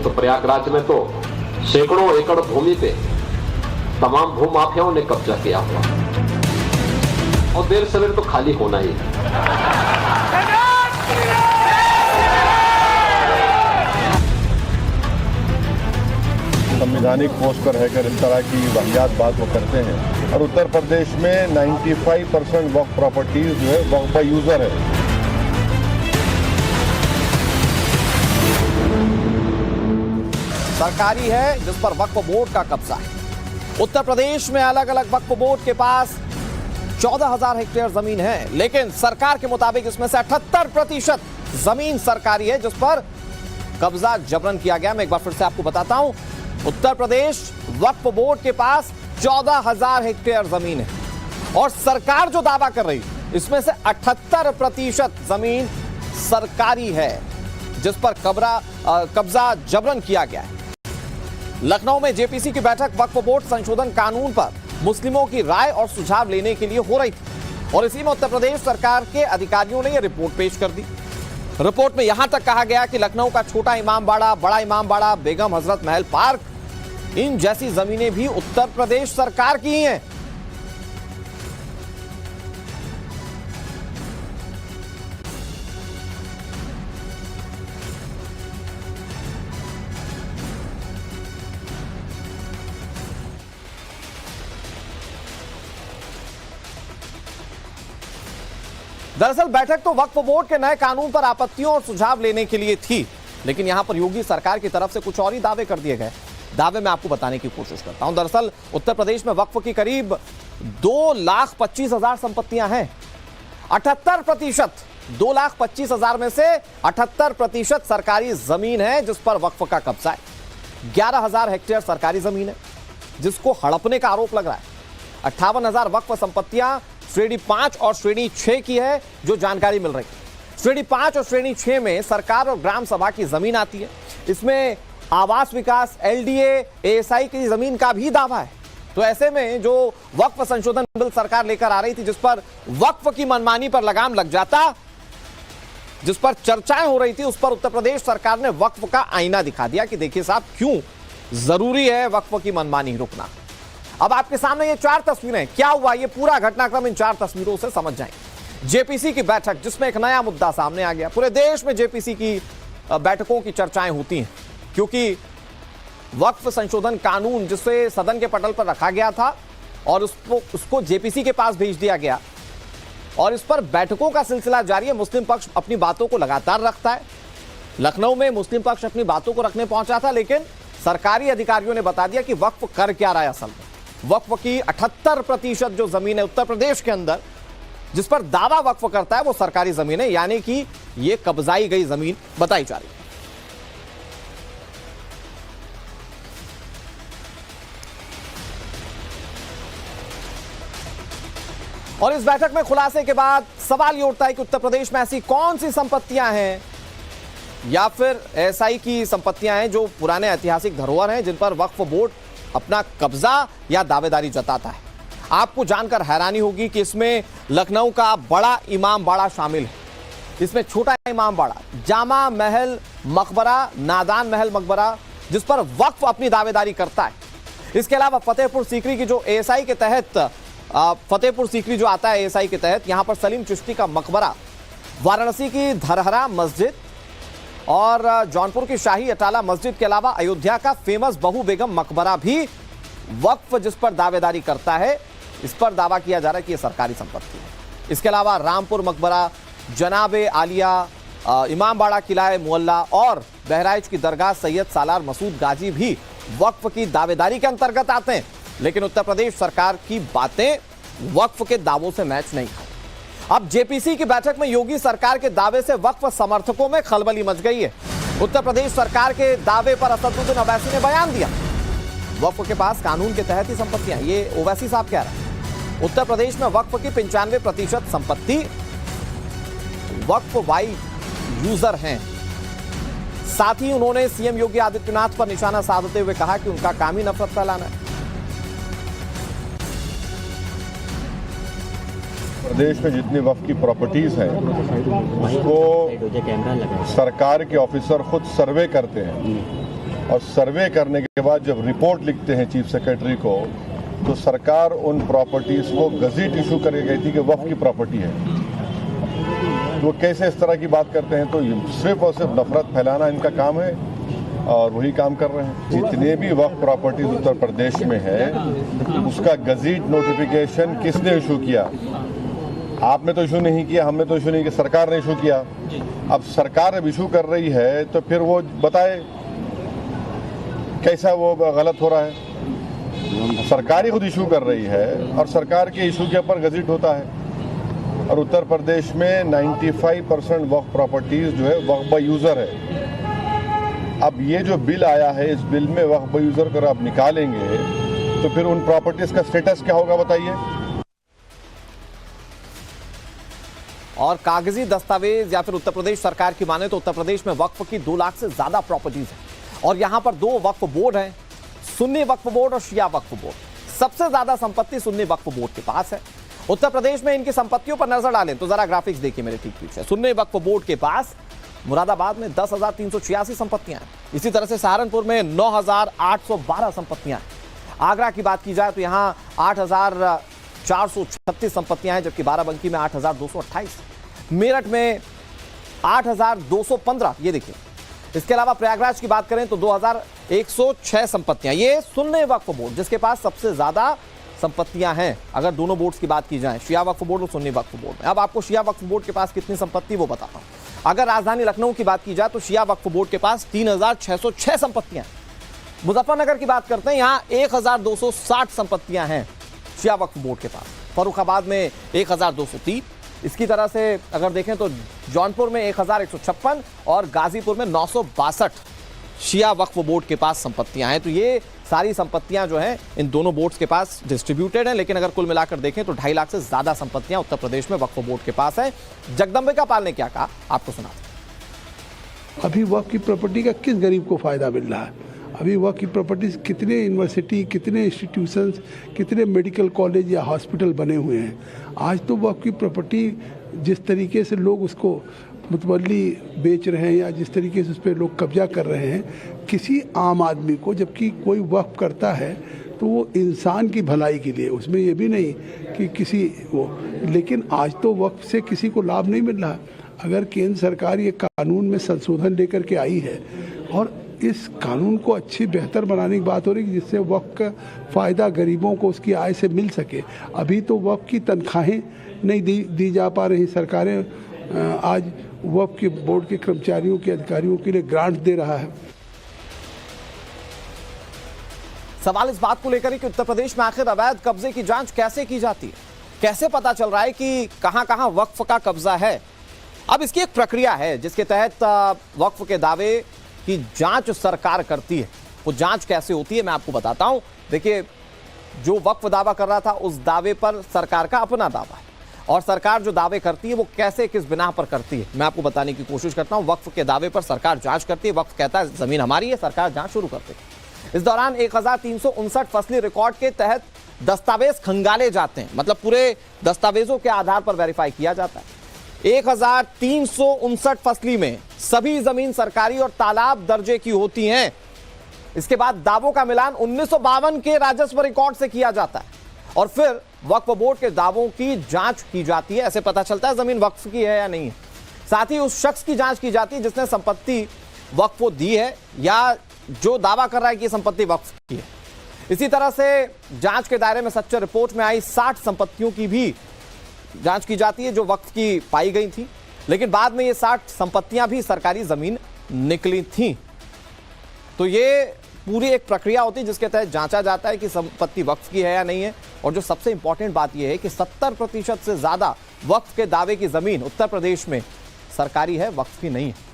नहीं तो प्रयागराज में तो सैकड़ों एकड़ भूमि पे तमाम भूमाफियाओं ने कब्जा किया हुआ और देर सवेर तो खाली होना ही है। संवैधानिक पोस्ट पर रहकर इस तरह की वाहियात बात वो करते हैं। और उत्तर प्रदेश में 95% वक्फ प्रॉपर्टीज जो है वक्फ बाय यूजर है। सरकारी है जिस पर वक्फ बोर्ड का कब्जा है। उत्तर प्रदेश में अलग अलग वक्फ बोर्ड के पास 14,000 हेक्टेयर जमीन है, लेकिन सरकार के मुताबिक इसमें से 78% जमीन सरकारी है जिस पर कब्जा जबरन किया गया। मैं एक बार फिर से आपको बताता हूं, उत्तर प्रदेश वक्फ बोर्ड के पास 14,000 हेक्टेयर जमीन है और सरकार जो दावा कर रही है इसमें से 78% जमीन सरकारी है जिस पर कब्जा जबरन किया गया है। लखनऊ में जेपीसी की बैठक वक्फ बोर्ड संशोधन कानून पर मुस्लिमों की राय और सुझाव लेने के लिए हो रही थी और इसी में उत्तर प्रदेश सरकार के अधिकारियों ने यह रिपोर्ट पेश कर दी। रिपोर्ट में यहां तक कहा गया कि लखनऊ का छोटा इमामबाड़ा, बड़ा इमामबाड़ा, बेगम हजरत महल पार्क, इन जैसी जमीनें भी उत्तर प्रदेश सरकार की ही हैं। दरअसल बैठक तो वक्फ बोर्ड के नए कानून पर आपत्तियों और सुझाव लेने के लिए थी, लेकिन यहां पर योगी सरकार की तरफ से कुछ और ही दावे कर दिए गए। दावे मैं आपको बताने की कोशिश करता हूं। दरअसल उत्तर प्रदेश में वक्फ की करीब 2,25,000 संपत्तियां हैं। 78%, 2,25,000 में से 78% सरकारी जमीन है जिस पर वक्फ का कब्जा है। 11,000 हेक्टेयर सरकारी जमीन है जिसको हड़पने का आरोप लग रहा है। 58,000 वक्फ संपत्तियां श्रेणी 5 और श्रेणी 6 की है जो जानकारी मिल रही है। श्रेणी 5 और श्रेणी 6 में सरकार और ग्राम सभा की जमीन आती है। इसमें आवास विकास, एलडीए, एएसआई की जमीन का भी दावा है। तो ऐसे में जो वक्फ संशोधन बिल सरकार लेकर आ रही थी जिस पर वक्फ की मनमानी पर लगाम लग जाता, जिस पर चर्चाएं हो रही थी, उस पर उत्तर प्रदेश सरकार ने वक्फ का आईना दिखा दिया कि देखिए साहब क्यों जरूरी है वक्फ की मनमानी रुकना। अब आपके सामने ये 4 तस्वीरें, क्या हुआ ये पूरा घटनाक्रम इन 4 तस्वीरों से समझ जाएं। जेपीसी की बैठक जिसमें एक नया मुद्दा सामने आ गया। पूरे देश में जेपीसी की बैठकों की चर्चाएं होती हैं क्योंकि वक्फ संशोधन कानून जिसे सदन के पटल पर रखा गया था और उसको जेपीसी के पास भेज दिया गया और इस पर बैठकों का सिलसिला जारी है। मुस्लिम पक्ष अपनी बातों को लगातार रखता है। लखनऊ में मुस्लिम पक्ष अपनी बातों को रखने पहुंचा था, लेकिन सरकारी अधिकारियों ने बता दिया कि वक्फ कर क्या रहा है। असल में वक्फ की 78% जो जमीन है उत्तर प्रदेश के अंदर जिस पर दावा वक्फ करता है वो सरकारी जमीन है, यानी कि ये कब्जाई गई जमीन बताई जा रही है। और इस बैठक में खुलासे के बाद सवाल ये उठता है कि उत्तर प्रदेश में ऐसी कौन सी संपत्तियां हैं या फिर एएसआई की संपत्तियां हैं जो पुराने ऐतिहासिक धरोहर हैं जिन पर वक्फ बोर्ड अपना कब्जा या दावेदारी जताता है। आपको जानकर हैरानी होगी कि इसमें लखनऊ का बड़ा इमामबाड़ा शामिल है, इसमें छोटा इमामबाड़ा, जामा महल मकबरा, नादान महल मकबरा जिस पर वक्फ अपनी दावेदारी करता है। इसके अलावा फतेहपुर सीकरी की जो एएसआई के तहत फतेहपुर सीकरी जो आता है एएसआई के तहत, यहां पर सलीम चिश्ती का मकबरा, वाराणसी की धरहरा मस्जिद और जौनपुर की शाही अटाला मस्जिद के अलावा अयोध्या का फेमस बहू बेगम मकबरा भी वक्फ जिस पर दावेदारी करता है, इस पर दावा किया जा रहा है कि यह सरकारी संपत्ति है। इसके अलावा रामपुर मकबरा, जनाबे आलिया, इमामबाड़ा किला मुअल्ला और बहराइच की दरगाह सैयद सालार मसूद गाजी भी वक्फ की दावेदारी के अंतर्गत आते हैं। लेकिन उत्तर प्रदेश सरकार की बातें वक्फ के दावों से मैच नहीं खाती। अब जेपीसी की बैठक में योगी सरकार के दावे से वक्फ समर्थकों में खलबली मच गई है। उत्तर प्रदेश सरकार के दावे पर असदुद्दीन ओवैसी ने बयान दिया, वक्फ के पास कानून के तहत ही संपत्तियां। ये ओवैसी साहब कह रहे हैं उत्तर प्रदेश में वक्फ की 95% संपत्ति वक्फ बाई यूजर हैं। साथ ही उन्होंने सीएम योगी आदित्यनाथ पर निशाना साधते हुए कहा कि उनका काम ही नफरत फैलाना है। प्रदेश में जितनी वक्फ की प्रॉपर्टीज हैं उसको सरकार के ऑफिसर खुद सर्वे करते हैं और सर्वे करने के बाद जब रिपोर्ट लिखते हैं चीफ सेक्रेटरी को, तो सरकार उन प्रॉपर्टीज को गजीट इशू करके कहती कि वक्फ की प्रॉपर्टी है। वो कैसे इस तरह की बात करते हैं? तो सिर्फ और सिर्फ नफरत फैलाना इनका काम है और वही काम कर रहे हैं। जितने भी वक्फ प्रॉपर्टीज उत्तर प्रदेश में है, उसका गजीट नोटिफिकेशन किसने इशू किया? आपने तो इशू नहीं किया, हमने तो इशू नहीं किया, सरकार ने इशू किया। अब सरकार अब इशू कर रही है तो फिर वो बताए कैसा वो गलत हो रहा है। सरकार ही खुद इशू कर रही है और सरकार के इशू के ऊपर गजीट होता है। और उत्तर प्रदेश में 95% वक्फ प्रॉपर्टीज जो है वक्फ बाय यूजर है। अब ये जो बिल आया है, इस बिल में वक्फ बाय यूजर को आप निकालेंगे तो फिर उन प्रॉपर्टीज का स्टेटस क्या होगा बताइए? और कागजी दस्तावेज या फिर उत्तर प्रदेश सरकार की माने तो उत्तर प्रदेश में वक्फ की 2 लाख से ज्यादा प्रॉपर्टीज है और यहां पर 2 वक्फ बोर्ड हैं, सुन्नी वक्फ बोर्ड और शिया वक्फ बोर्ड। सबसे ज्यादा संपत्ति सुन्नी वक्फ बोर्ड के पास है। उत्तर प्रदेश में इनकी संपत्तियों पर नजर डालें तो जरा ग्राफिक्स देखिए मेरे ठीक पीछे। सुन्नी वक्फ बोर्ड के पास मुरादाबाद में 10,386 संपत्तियां हैं। इसी तरह से सहारनपुर में 9,812 संपत्तियां हैं। आगरा की बात की जाए तो यहां 8,436 संपत्तियां हैं, जबकि बाराबंकी में 8,228, मेरठ में 8,215, ये देखिए। इसके अलावा प्रयागराज की बात करें तो 2,106 संपत्तियां। ये सुन्नी वक्फ बोर्ड जिसके पास सबसे ज्यादा संपत्तियां हैं अगर दोनों बोर्ड्स की बात की जाए, शिया वक्फ बोर्ड और सुन्नी वक्फ बोर्ड में। अब आपको शिया वक्फ बोर्ड के पास कितनी संपत्ति वो बताता हूं। अगर राजधानी लखनऊ की बात की जाए तो शिया वक्फ बोर्ड के पास 3,606 संपत्तियां हैं। मुजफ्फरनगर की बात करते हैं, यहां 1,260 संपत्तियां हैं शिया वक्फ बोर्ड के पास। फर्रुखाबाद में 1,203। इसकी तरह से अगर देखें तो जौनपुर में 1,156 और गाजीपुर में 962 शिया वक्फ बोर्ड के पास संपत्तियां हैं। तो ये सारी संपत्तियां जो हैं इन दोनों बोर्ड्स के पास डिस्ट्रीब्यूटेड हैं, लेकिन अगर कुल मिलाकर देखें तो 2.5 लाख से ज्यादा संपत्तियां उत्तर प्रदेश में वक्फ बोर्ड के पास है। जगदम्बिका पाल ने क्या कहा आपको सुनाते हैं। अभी वक्फ की प्रॉपर्टी का किस गरीब को फायदा मिल रहा है? अभी वक्फ की प्रॉपर्टीज कितने यूनिवर्सिटी, कितने इंस्टीट्यूशंस, कितने मेडिकल कॉलेज या हॉस्पिटल बने हुए हैं। आज तो वक्फ की प्रॉपर्टी जिस तरीके से लोग उसको मुतवल्ली बेच रहे हैं या जिस तरीके से उस पर लोग कब्जा कर रहे हैं, किसी आम आदमी को, जबकि कोई वक्फ करता है तो वो इंसान की भलाई के लिए, उसमें ये भी नहीं कि किसी वो, लेकिन आज तो वक्फ से किसी को लाभ नहीं मिल रहा। अगर केंद्र सरकार ये कानून में संशोधन लेकर के आई है और इस कानून को अच्छी बेहतर बनाने की बात हो रही है जिससे वक्फ का फ़ायदा गरीबों को उसकी आय से मिल सके। अभी तो वक्फ की तनख्वाहें नहीं दी जा पा रही। सरकारें आज वक्फ के बोर्ड के कर्मचारियों के अधिकारियों के लिए ग्रांट दे रहा है। सवाल इस बात को लेकर है कि उत्तर प्रदेश में आखिर अवैध कब्जे की जांच कैसे की जाती है, कैसे पता चल रहा है कि कहां कहां वक्फ का कब्जा है। अब इसकी एक प्रक्रिया है जिसके तहत वक्फ के दावे की जांच सरकार करती है। वो जांच कैसे होती है मैं आपको बताता हूं। देखिए, जो वक्फ दावा कर रहा था उस दावे पर सरकार का अपना दावा है और सरकार जो दावे करती है वो कैसे, किस बिना पर करती है, मैं आपको बताने की कोशिश करता हूं। वक्फ के दावे पर सरकार जांच करती है। वक्फ कहता है जमीन हमारी है, सरकार जांच शुरू करती है। इस दौरान 1,359 फसली रिकॉर्ड के तहत दस्तावेज खंगाले जाते हैं, मतलब पूरे दस्तावेजों के आधार पर वेरीफाई किया जाता है। 1,359 फसली में सभी जमीन सरकारी और तालाब दर्जे की होती हैं। इसके बाद दावों का मिलान 1952 के राजस्व रिकॉर्ड से किया जाता है और फिर वक्फ बोर्ड के दावों की जांच की जाती है। ऐसे पता चलता है जमीन वक्फ की है या नहीं है। साथ ही उस शख्स की जांच की जाती है जिसने संपत्ति वक्फ को दी है या जो दावा कर रहा है कि संपत्ति वक्फ की है। इसी तरह से जांच के दायरे में सच्चर रिपोर्ट में आई 60 संपत्तियों की भी जांच की जाती है जो वक्फ की पाई गई थी, लेकिन बाद में ये 60 संपत्तियां भी सरकारी जमीन निकली थी। तो ये पूरी एक प्रक्रिया होती है जिसके तहत जांचा जाता है कि संपत्ति वक्फ की है या नहीं है। और जो सबसे इंपॉर्टेंट बात यह है कि 70% से ज्यादा वक्फ के दावे की जमीन उत्तर प्रदेश में सरकारी है, वक्फ की नहीं है।